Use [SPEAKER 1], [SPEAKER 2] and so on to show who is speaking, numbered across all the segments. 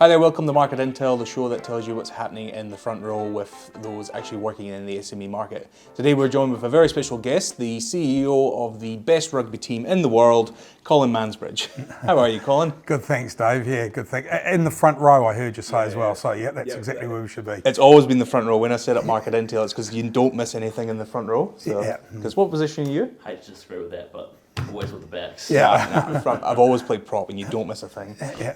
[SPEAKER 1] Hi there, welcome to Market Intel, the show that tells you what's happening in the front row with those actually working in the SME market. Today we're joined with a very special guest, the CEO of the best rugby team in the world, Colin Mansbridge. How are you, Colin?
[SPEAKER 2] Good, thanks, Dave. Yeah, good, thanks. In the front row, I heard you say as well. So yeah, that's exactly where we should be.
[SPEAKER 1] It's always been the front row. When I set up Market Intel, it's because you don't miss anything in the front row.
[SPEAKER 2] Yeah.
[SPEAKER 1] Because what position are you?
[SPEAKER 3] I hate to disagree with that, but always with the backs.
[SPEAKER 1] Yeah, front. I've always played prop, and you don't miss a thing.
[SPEAKER 2] Yeah.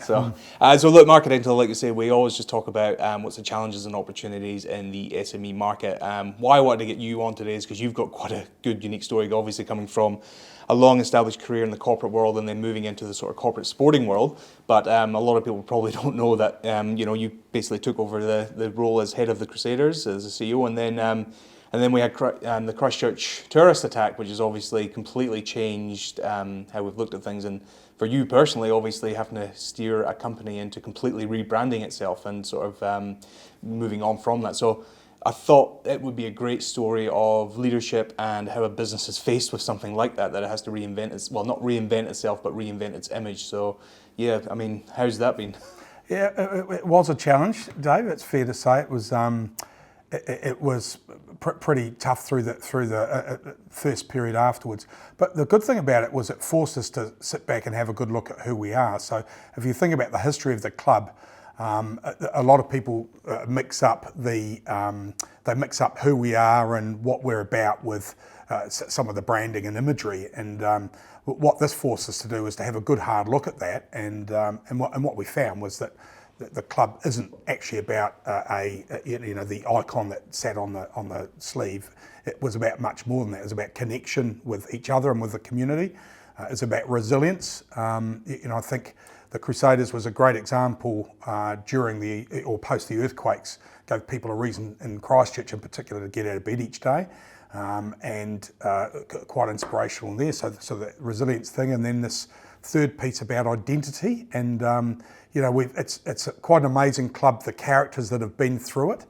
[SPEAKER 1] So look, Market Intel, like you say, we always just talk about what's the challenges and opportunities in the SME market. Why I wanted to get you on today is because you've got quite a good, unique story, obviously coming from a long-established career in the corporate world and then moving into the sort of corporate sporting world. But a lot of people probably don't know that you basically took over the role as head of the Crusaders as a CEO, and then we had the Christchurch terrorist attack, which has obviously completely changed how we've looked at things. And for you personally, obviously having to steer a company into completely rebranding itself and sort of moving on from that. So I thought it would be a great story of leadership and how a business is faced with something like that it has to reinvent not reinvent itself, but reinvent its image. So yeah, I mean, how's that been?
[SPEAKER 2] Yeah, it was a challenge, Dave. It's fair to say it was. It was pretty tough through the first period afterwards. But the good thing about it was it forced us to sit back and have a good look at who we are. So if you think about the history of the club, a lot of people mix up who we are and what we're about with some of the branding and imagery. And what this forced us to do was to have a good hard look at that. And what we found was that the club isn't actually about the icon that sat on the sleeve. It was about much more than that. It was about connection with each other and with the community. It's about resilience. I think the Crusaders was a great example during or post the earthquakes. Gave people a reason in Christchurch in particular to get out of bed each day, and quite inspirational there. So the resilience thing, and then this third piece about identity, and it's quite an amazing club. The characters that have been through it,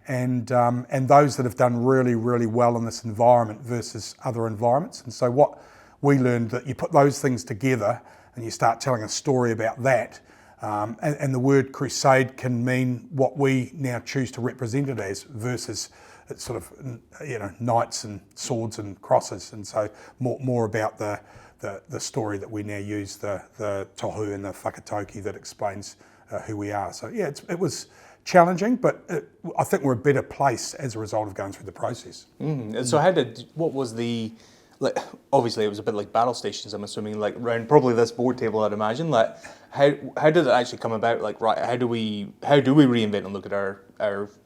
[SPEAKER 2] and those that have done really, really well in this environment versus other environments. And so what we learned, that you put those things together and you start telling a story about that, and the word crusade can mean what we now choose to represent it as, versus it's sort of knights and swords and crosses. And so more about the story that we now use, the tohu and the whakatauki that explains who we are. So yeah, it was challenging, but I think we're a better place as a result of going through the process.
[SPEAKER 1] And so obviously it was a bit like battle stations, I'm assuming, like around probably this board table, I'd imagine. Like how did it actually come about? Like, right, how do we reinvent and look at our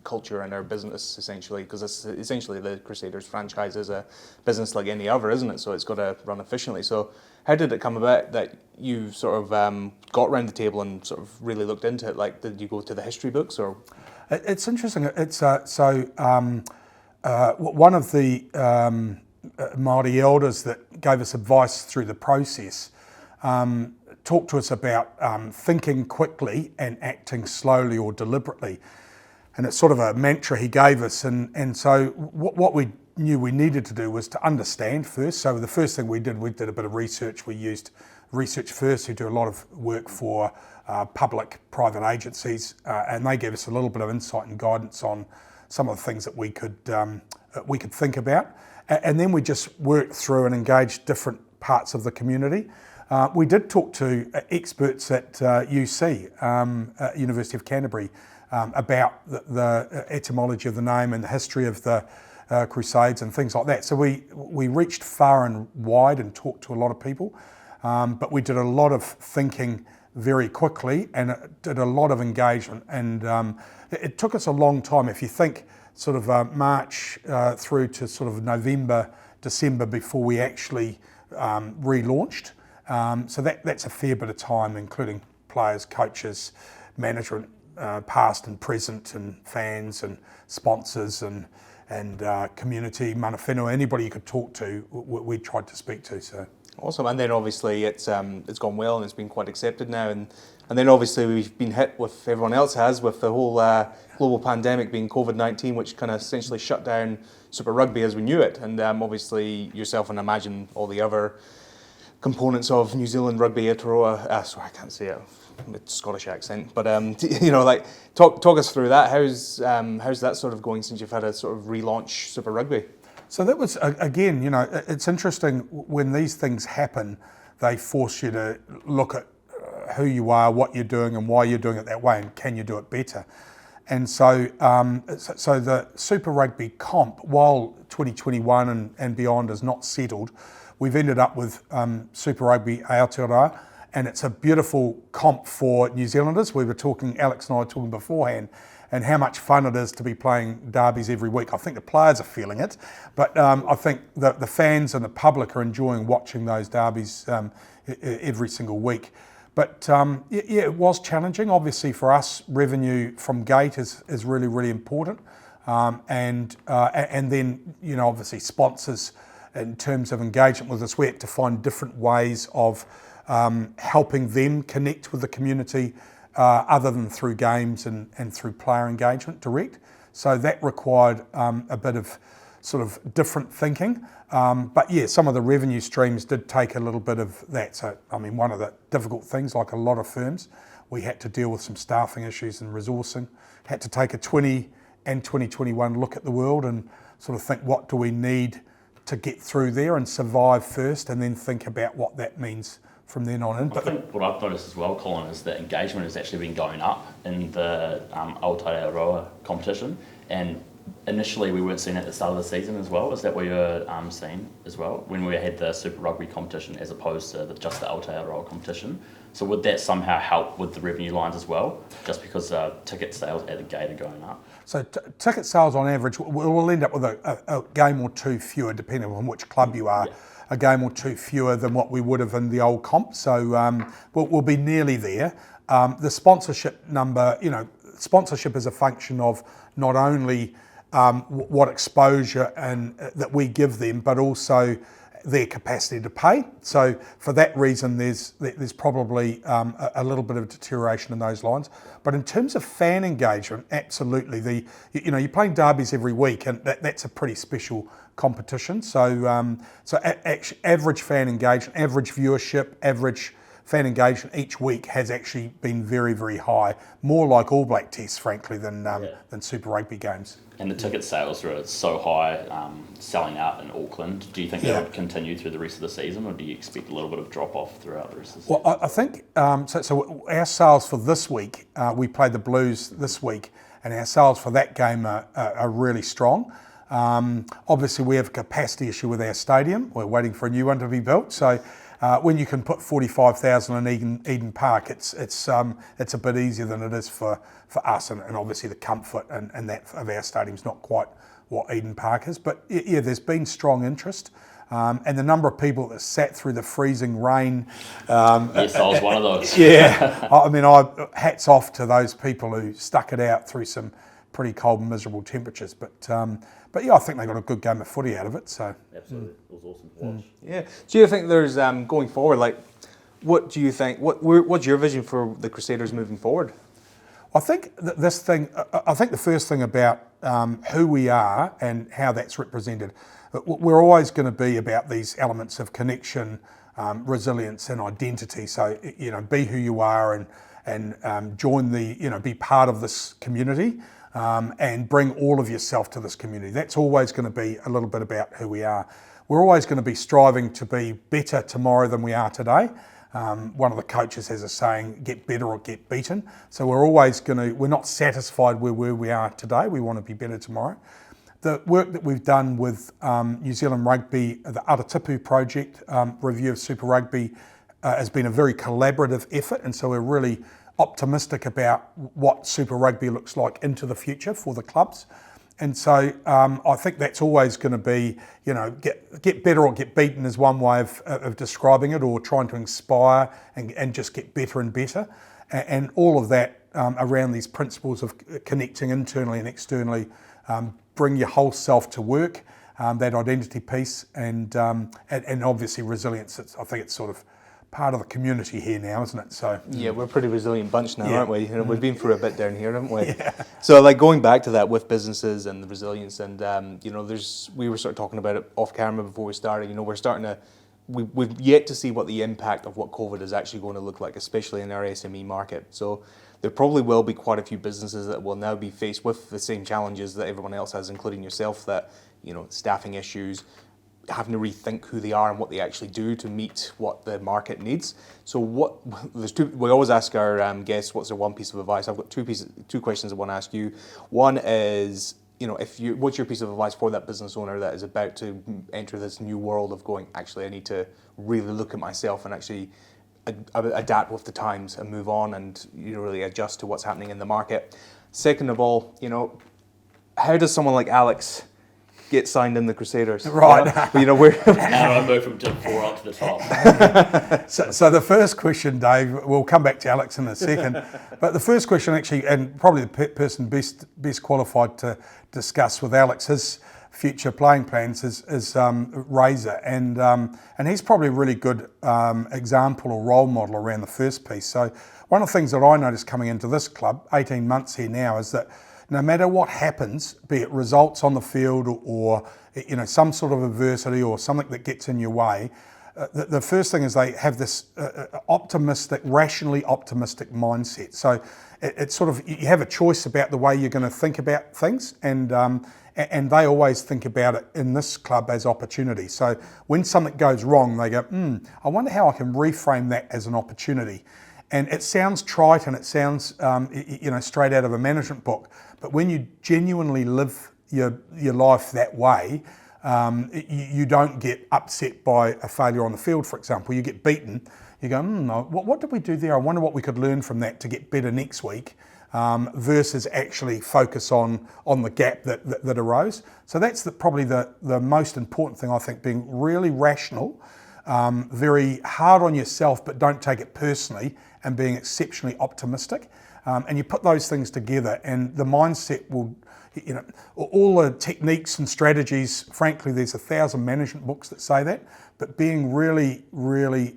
[SPEAKER 1] culture and our business, essentially? Because it's essentially the Crusaders franchise is a business like any other, isn't it? So it's got to run efficiently. So how did it come about that you sort of got around the table and sort of really looked into it? Like, did you go to the history books or?
[SPEAKER 2] It's interesting. It's one of the Māori elders that gave us advice through the process talked to us about thinking quickly and acting slowly or deliberately. And it's sort of a mantra he gave us. And so what we knew we needed to do was to understand first. So the first thing we did a bit of research. We used Research First, who do a lot of work for public-private agencies, and they gave us a little bit of insight and guidance on some of the things that we could think about. And then we just worked through and engaged different parts of the community. We did talk to experts at UC, University of Canterbury, about the etymology of the name and the history of the Crusades and things like that. So we reached far and wide and talked to a lot of people, but we did a lot of thinking very quickly and did a lot of engagement. And it took us a long time. If you think sort of March through to sort of November, December before we actually relaunched. So that's a fair bit of time, including players, coaches, management, past and present, and fans and sponsors and community, mana whenua, anybody you could talk to, we tried to speak to. So
[SPEAKER 1] awesome. And then obviously it's gone well and it's been quite accepted now. And then obviously we've been hit with, everyone else has, with the whole global pandemic being COVID-19, which kind of essentially shut down Super Rugby as we knew it. And obviously yourself and I imagine all the other components of New Zealand rugby, Aotearoa. Sorry, I can't say it with Scottish accent, but you know, like talk us through that. How's that sort of going since you've had a sort of relaunch Super Rugby?
[SPEAKER 2] So that was, again, you know, it's interesting when these things happen, they force you to look at who you are, what you're doing and why you're doing it that way and can you do it better. And so so the Super Rugby comp, while 2021 and beyond is not settled, we've ended up with Super Rugby Aotearoa, and it's a beautiful comp for New Zealanders. We were talking, Alex and I were talking beforehand, and how much fun it is to be playing derbies every week. I think the players are feeling it, but I think the fans and the public are enjoying watching those derbies every single week. But yeah, it was challenging. Obviously for us, revenue from gate is really, really important. And then, you know, obviously sponsors in terms of engagement with us. We had to find different ways of helping them connect with the community other than through games and through player engagement direct. So that required a bit of sort of different thinking. But yeah, some of the revenue streams did take a little bit of that. So, I mean, one of the difficult things, like a lot of firms, we had to deal with some staffing issues and resourcing, had to take a 20 and 2021 look at the world and sort of think, what do we need to get through there and survive first, and then think about what that means from then on in.
[SPEAKER 3] I think what I've noticed as well, Colin, is that engagement has actually been going up in the Aotearoa competition, and initially we weren't seeing it at the start of the season as well. Is that what you're seeing as well, when we had the Super Rugby competition as opposed to just the Aotearoa competition? So would that somehow help with the revenue lines as well, just because ticket sales at the gate are going up?
[SPEAKER 2] So ticket sales on average, we'll end up with a game or two fewer, depending on which club you are. Yeah. A game or two fewer than what we would have in the old comp. So we'll be nearly there. The sponsorship number, you know, sponsorship is a function of not only what exposure and that we give them, but also their capacity to pay. So for that reason, there's probably a little bit of deterioration in those lines. But in terms of fan engagement, absolutely. You know, you're playing derbies every week, and that's a pretty special competition. So average fan engagement, average viewership, average fan engagement each week has actually been very, very high. More like All Black tests, frankly, than Super Rugby games.
[SPEAKER 3] And the ticket sales are so high, selling out in Auckland. Do you think that would continue through the rest of the season, or do you expect a little bit of drop off throughout the rest of the season?
[SPEAKER 2] Well, I think so our sales for this week, we played the Blues this week, and our sales for that game are really strong. Obviously, we have a capacity issue with our stadium. We're waiting for a new one to be built. So when you can put 45,000 in Eden Park, it's a bit easier than it is for us, and obviously the comfort and that of our stadium's not quite what Eden Park is. But yeah, there's been strong interest. And the number of people that sat through the freezing rain.
[SPEAKER 3] Yes, I was one of those.
[SPEAKER 2] Yeah, I mean, hats off to those people who stuck it out through some pretty cold and miserable temperatures. But yeah, I think they got a good game of footy out of it. So
[SPEAKER 3] absolutely, it was awesome to watch.
[SPEAKER 1] Yeah. Do you think there's going forward? Like, what do you think? What's your vision for the Crusaders moving forward?
[SPEAKER 2] I think I think the first thing about who we are and how that's represented, we're always going to be about these elements of connection, resilience, and identity. So, you know, be who you are and join be part of this community. And bring all of yourself to this community. That's always going to be a little bit about who we are. We're always going to be striving to be better tomorrow than we are today. One of the coaches has a saying, get better or get beaten. So we're not satisfied with where we are today. We want to be better tomorrow. The work that we've done with New Zealand Rugby, the Aratipu project, review of Super Rugby, has been a very collaborative effort. And so we're really optimistic about what Super Rugby looks like into the future for the clubs. And so I think that's always going to be, you know, get better or get beaten is one way of describing it, or trying to inspire and just get better and better. And all of that around these principles of connecting internally and externally, bring your whole self to work, that identity piece, and obviously resilience. I think it's sort of part of the community here now, isn't it? So
[SPEAKER 1] yeah, we're a pretty resilient bunch now, aren't we? You know, we've been through a bit down here, haven't we?
[SPEAKER 2] Yeah.
[SPEAKER 1] So like going back to that with businesses and the resilience, and you know, we were sort of talking about it off camera before we started. You know, we're starting to we've yet to see what the impact of what COVID is actually going to look like, especially in our SME market. So there probably will be quite a few businesses that will now be faced with the same challenges that everyone else has, including yourself, that, staffing issues, having to rethink who they are and what they actually do to meet what the market needs. So we always ask our guests, what's their one piece of advice? I've got two questions I want to ask you. One is, what's your piece of advice for that business owner that is about to enter this new world of going, actually, I need to really look at myself and actually adapt with the times and move on and really adjust to what's happening in the market. Second of all, how does someone like Alex get signed in the Crusaders?
[SPEAKER 2] Right.
[SPEAKER 3] How do I move from tip 4 up to the top?
[SPEAKER 2] So the first question, Dave, we'll come back to Alex in a second, but the first question actually, and probably the person best qualified to discuss with Alex his future playing plans is Razor, and he's probably a really good example or role model around the first piece. So one of the things that I noticed coming into this club, 18 months here now, is that no matter what happens, be it results on the field or some sort of adversity or something that gets in your way, the first thing is they have this rationally optimistic mindset. So it's sort of, you have a choice about the way you're going to think about things, and they always think about it in this club as opportunity. So when something goes wrong, they go, I wonder how I can reframe that as an opportunity. And it sounds trite and it sounds straight out of a management book, but when you genuinely live your life that way, you don't get upset by a failure on the field, for example. You get beaten, you go, what did we do there? I wonder what we could learn from that to get better next week, versus actually focus on the gap that arose. So that's probably the most important thing, I think, being really rational, very hard on yourself, but don't take it personally, and being exceptionally optimistic. And you put those things together, and the mindset will, all the techniques and strategies, frankly, there's 1,000 management books that say that, but being really, really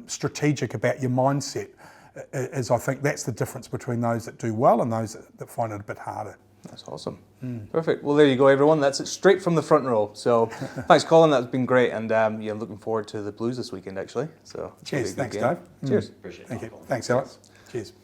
[SPEAKER 2] strategic about your mindset is, I think, that's the difference between those that do well and those that find it a bit harder.
[SPEAKER 1] That's awesome. Perfect. Well, there you go, everyone. That's it, straight from the front row. So thanks, Colin. That's been great. And looking forward to the Blues this weekend, actually. So
[SPEAKER 2] cheers. Thanks,
[SPEAKER 1] game.
[SPEAKER 2] Dave.
[SPEAKER 1] Cheers.
[SPEAKER 3] Appreciate it.
[SPEAKER 2] Thank you. Thanks, Alex. Cheers.